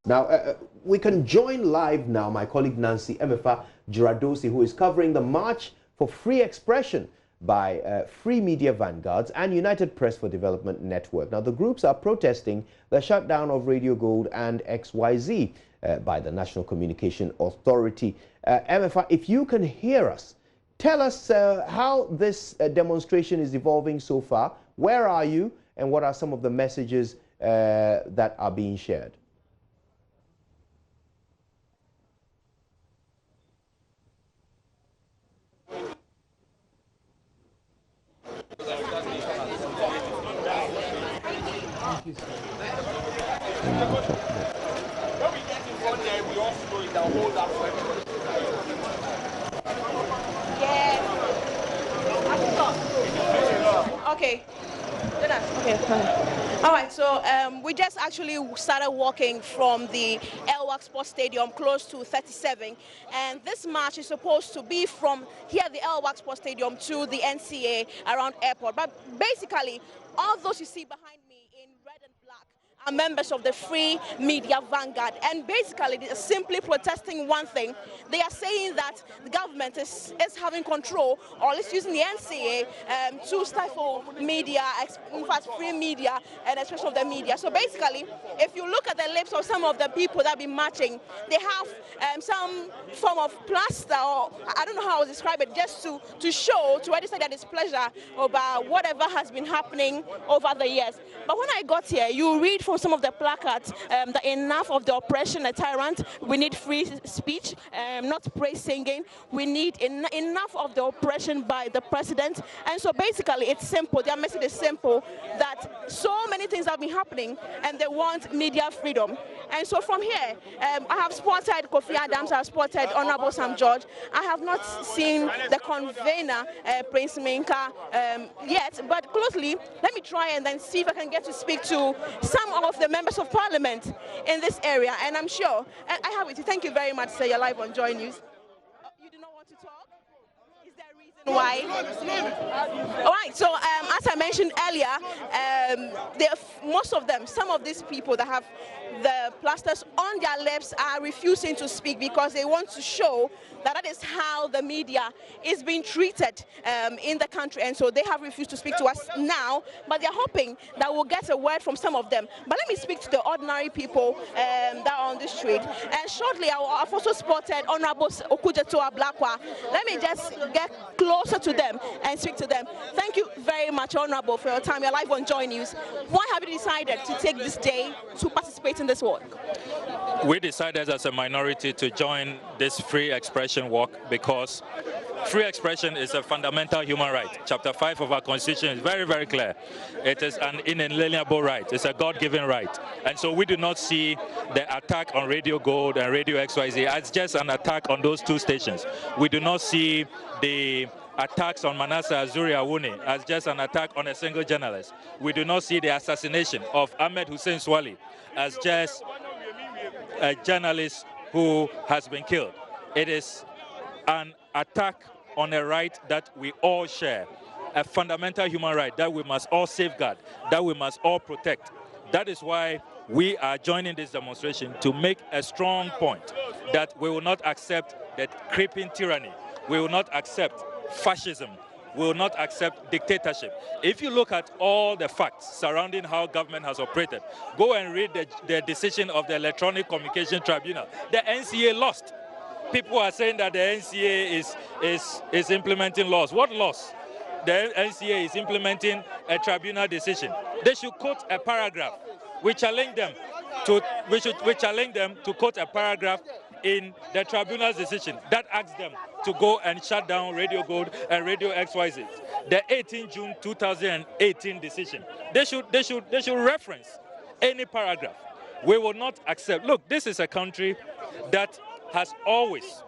Now, we can join live now my colleague Nancy Emefa Jiradosi, who is covering the March for Free Expression by Free Media Vanguards and United Press for Development Network. Now, the groups are protesting the shutdown of Radio Gold and XYZ by the National Communication Authority. Emefa, if you can hear us, tell us how this demonstration is evolving so far. Where are you, and what are some of the messages that are being shared? Okay. All right, so we just actually started walking from the Elwak Sports Stadium close to 37, and this march is supposed to be from here, the Elwak Sports Stadium, to the NCA around airport. But basically, all those you see behind me in red and black are members of the Free Media Vanguard, and basically they are simply protesting one thing. They are saying that the government is having control, or at least using the NCA to stifle media, in fact free media and especially of the media. So basically, if you look at the lips of some of the people that have been marching, they have some form of plaster, or I don't know how to describe it, just to show, to register their displeasure about whatever has been happening over the years. But when I got here, you read from some of the placards that enough of the oppression, a tyrant, we need free speech, not praise singing, we need enough of the oppression by the president. And so basically it's simple, their message is simple, that so many things have been happening and they want media freedom. And so from here, I have spotted Kofi Adams, I have spotted Honorable Sam George. I have not seen the convener, Prince Minka, yet, but closely, let me try and then see if I can get to speak to some of the members of parliament in this area. And I'm sure, I have with you. Thank you very much, sir. You're live on JoyNews. You do not want to talk? Is there a reason why? All right, so as I mentioned earlier, most of them, some of these people that have the plasters on their lips are refusing to speak because they want to show that is how the media is being treated in the country, and so they have refused to speak to us now, but they're hoping that we'll get a word from some of them. But let me speak to the ordinary people that are on the street. And shortly, I've also spotted Honorable Okujetua Blakwa. Let me just get closer to them and speak to them. Thank you very much, Honorable, for your time. You're live on JoyNews. Why have you decided to take this day to participate in this walk? We decided as a minority to join this free expression walk because free expression is a fundamental human right. Chapter 5 of our Constitution is very, very clear. It is an inalienable right. It's a God-given right. And so we do not see the attack on Radio Gold and Radio XYZ as just an attack on those two stations. We do not see the attacks on Manasseh Azuri Awuni as just an attack on a single journalist. We do not see the assassination of Ahmed Hussein Swali as just a journalist who has been killed. It is an attack on a right that we all share, a fundamental human right that we must all safeguard, that we must all protect. That is why we are joining this demonstration to make a strong point that we will not accept that creeping tyranny. We will not accept fascism. We will not accept dictatorship. If you look at all the facts surrounding how government has operated, go and read the decision of the Electronic Communication Tribunal. The NCA lost. People are saying that the NCA is implementing laws. What laws? The NCA is implementing a tribunal decision. They should quote a paragraph. We challenge them to quote a paragraph in the tribunal's decision that asks them to go and shut down Radio Gold and Radio XYZ. The 18 June 2018 decision. They should reference any paragraph. We will not accept. Look, this is a country that has always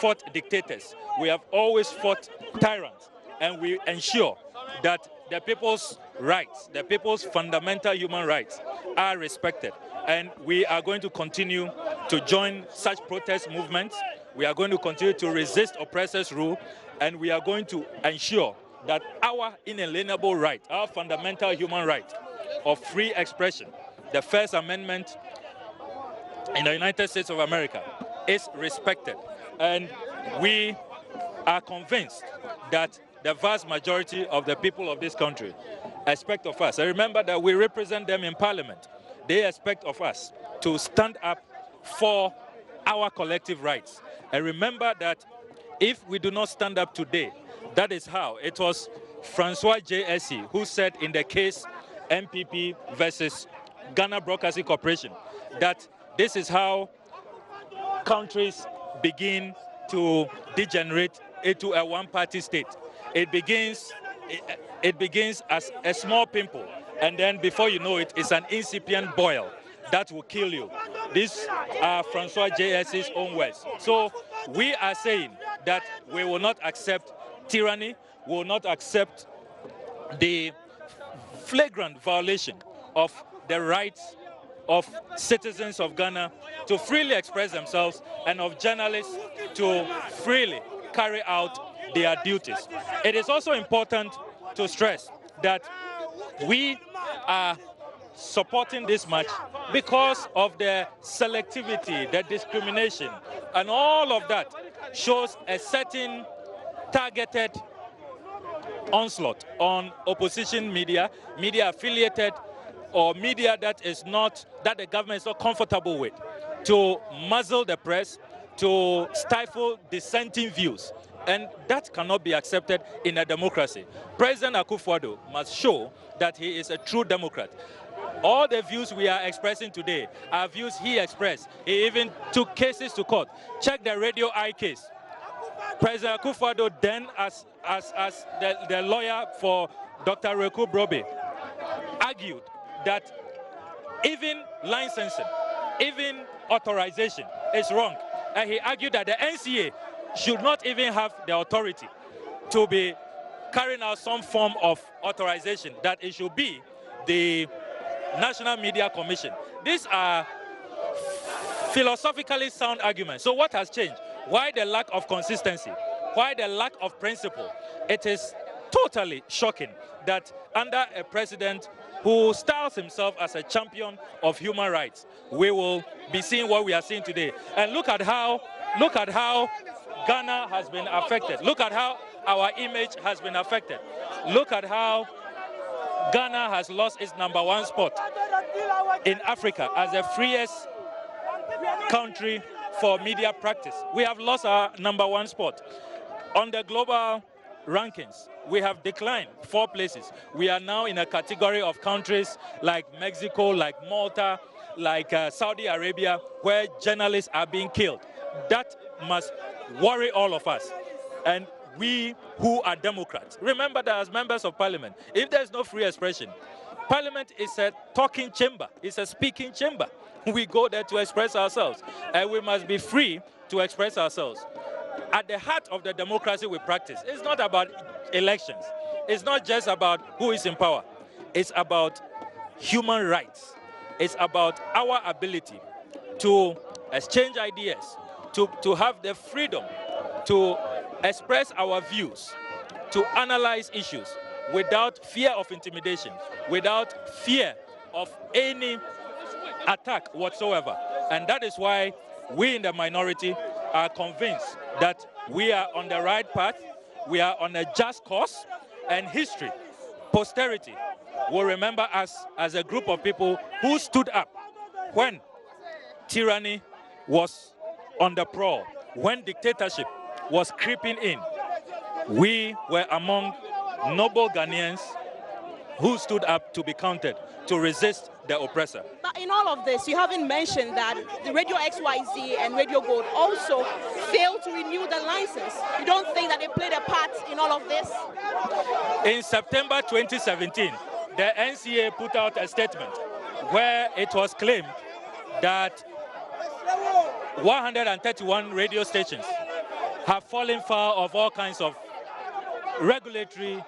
fought dictators. We have always fought tyrants, and we ensure that the people's rights, the people's fundamental human rights are respected. And we are going to continue to join such protest movements. We are going to continue to resist oppressors' rule, and we are going to ensure that our inalienable right, our fundamental human right of free expression, the First Amendment in the United States of America is respected. And we are convinced that the vast majority of the people of this country expect of us. And remember that we represent them in Parliament. They expect of us to stand up for our collective rights. And remember that if we do not stand up today, that is how. It was Francois J.S.E. who said in the case MPP versus Ghana Broadcasting Corporation that this is how countries begin to degenerate into a one-party state. It begins as a small pimple, and then before you know it, it's an incipient boil that will kill you. These are Francois J.S.'s own words. So we are saying that we will not accept tyranny, we will not accept the flagrant violation of the rights of citizens of Ghana to freely express themselves and of journalists to freely carry out their duties. It is also important to stress that we are supporting this march because of the selectivity, the discrimination, and all of that shows a certain targeted onslaught on opposition media, media affiliated, or media that the government is not comfortable with, to muzzle the press, to stifle dissenting views. And that cannot be accepted in a democracy. President Akufo-Addo must show that he is a true Democrat. All the views we are expressing today are views he expressed. He even took cases to court. Check the Radio Eye case. President Akufo-Addo, then as the lawyer for Dr. Reku Brobe, argued that even licensing, even authorization is wrong. And he argued that the NCA should not even have the authority to be carrying out some form of authorization, that it should be the National Media Commission. These are philosophically sound arguments. So what has changed? Why the lack of consistency? Why the lack of principle? It is totally shocking that under a president who styles himself as a champion of human rights, we will be seeing what we are seeing today. And look at how Ghana has been affected. Look at how our image has been affected. Look at how Ghana has lost its #1 spot in Africa as the freest country for media practice. We have lost our #1 spot. On the global rankings, we have declined 4 places. We are now in a category of countries like Mexico, like Malta, like Saudi Arabia, where journalists are being killed. That must worry all of us. And we who are Democrats, remember that as members of Parliament, if there's no free expression, Parliament is a talking chamber, it's a speaking chamber. We go there to express ourselves, and we must be free to express ourselves. At the heart of the democracy we practice, it's not about elections. It's not just about who is in power. It's about human rights. It's about our ability to exchange ideas, to have the freedom to express our views, to analyze issues without fear of intimidation, without fear of any attack whatsoever. And that is why we in the minority are convinced that we are on the right path, we are on a just course, and history, posterity, will remember us as a group of people who stood up when tyranny was on the prowl, when dictatorship was creeping in. We were among noble Ghanaians who stood up to be counted, to resist the oppressor. But in all of this, you haven't mentioned that the Radio XYZ and Radio Gold also failed to renew the license. You don't think that they played a part in all of this? In September 2017, the NCA put out a statement where it was claimed that 131 radio stations have fallen foul of all kinds of regulatory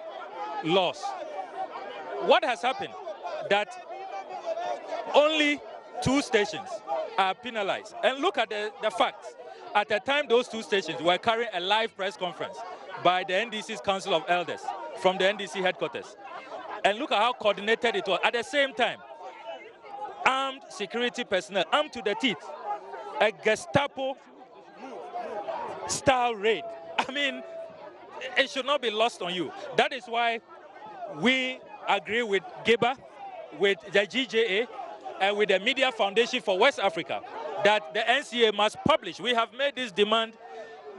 laws. What has happened? That only 2 stations are penalized. And look at the facts. At the time, those 2 stations were carrying a live press conference by the NDC's Council of Elders from the NDC headquarters. And look at how coordinated it was. At the same time, armed security personnel, armed to the teeth, a Gestapo style raid. I mean, it should not be lost on you. That is why we agree with GIBA, with the GJA, and with the Media Foundation for West Africa that the NCA must publish. We have made this demand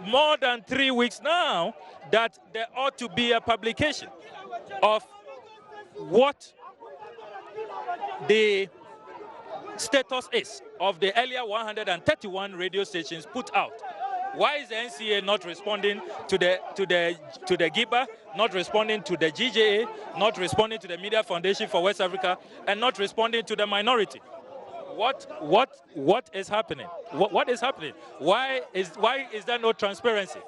more than 3 weeks now, that there ought to be a publication of what the status is of the earlier 131 radio stations put out. Why is the NCA not responding to the GIBA, not responding to the GJA, not responding to the Media Foundation for West Africa, and not responding to the minority? What is happening? What is happening? Why is there no transparency?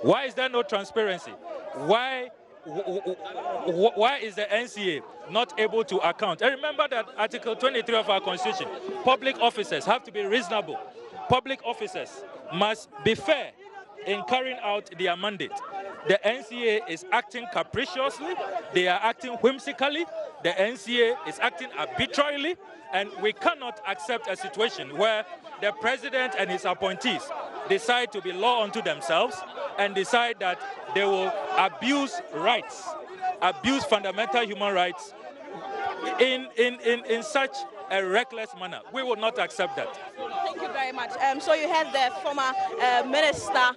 Why is there no transparency? Why is the NCA not able to account? And remember that Article 23 of our Constitution, public officers have to be reasonable. Public officers must be fair in carrying out their mandate. The NCA is acting capriciously, they are acting whimsically, the NCA is acting arbitrarily, and we cannot accept a situation where the president and his appointees decide to be law unto themselves and decide that they will abuse rights, abuse fundamental human rights in such a reckless manner. We will not accept that. Thank you very much. So you had the former Minister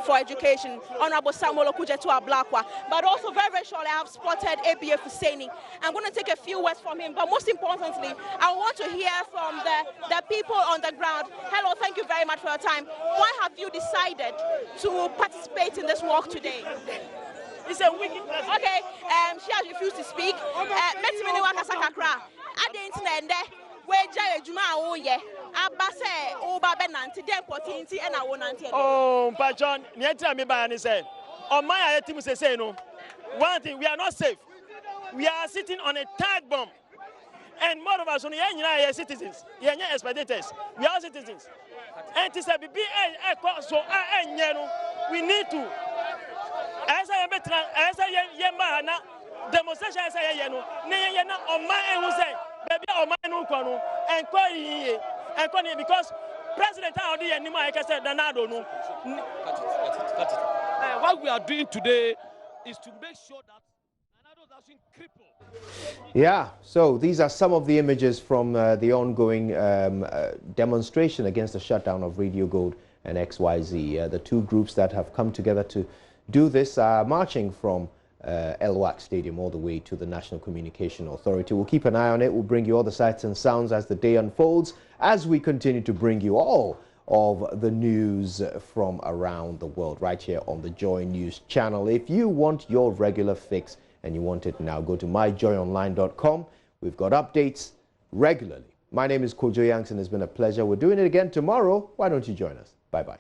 for Education, Honorable Samuel Okujetu-Ablakwa, but also very, very shortly I have spotted ABF Husseini. I'm going to take a few words from him, but most importantly, I want to hear from the people on the ground. Hello, thank you very much for your time. Why have you decided to participate in this walk today? It's a wicked president. Okay, she has refused to speak. Oh, Pajon, on my team say no. One thing, we are not safe. We are sitting on a tag bomb. And more of us are citizens. We are spectators. We are citizens. And to say, we need to. As I am demonstration as I am on my own say, baby, on my own corner, and because President Audi and Nima said, Danado. What we are doing today is to make sure that Danado doesn't cripple. Yeah, so these are some of the images from the ongoing demonstration against the shutdown of Radio Gold and XYZ. The two groups that have come together to do this are marching from LWAC Stadium all the way to the National Communication Authority. We'll keep an eye on it. We'll bring you all the sights and sounds as the day unfolds, as we continue to bring you all of the news from around the world right here on the Joy News channel. If you want your regular fix and you want it now, go to myjoyonline.com. We've got updates regularly. My name is Kojo Yanks and it's been a pleasure. We're doing it again tomorrow. Why don't you join us? Bye-bye.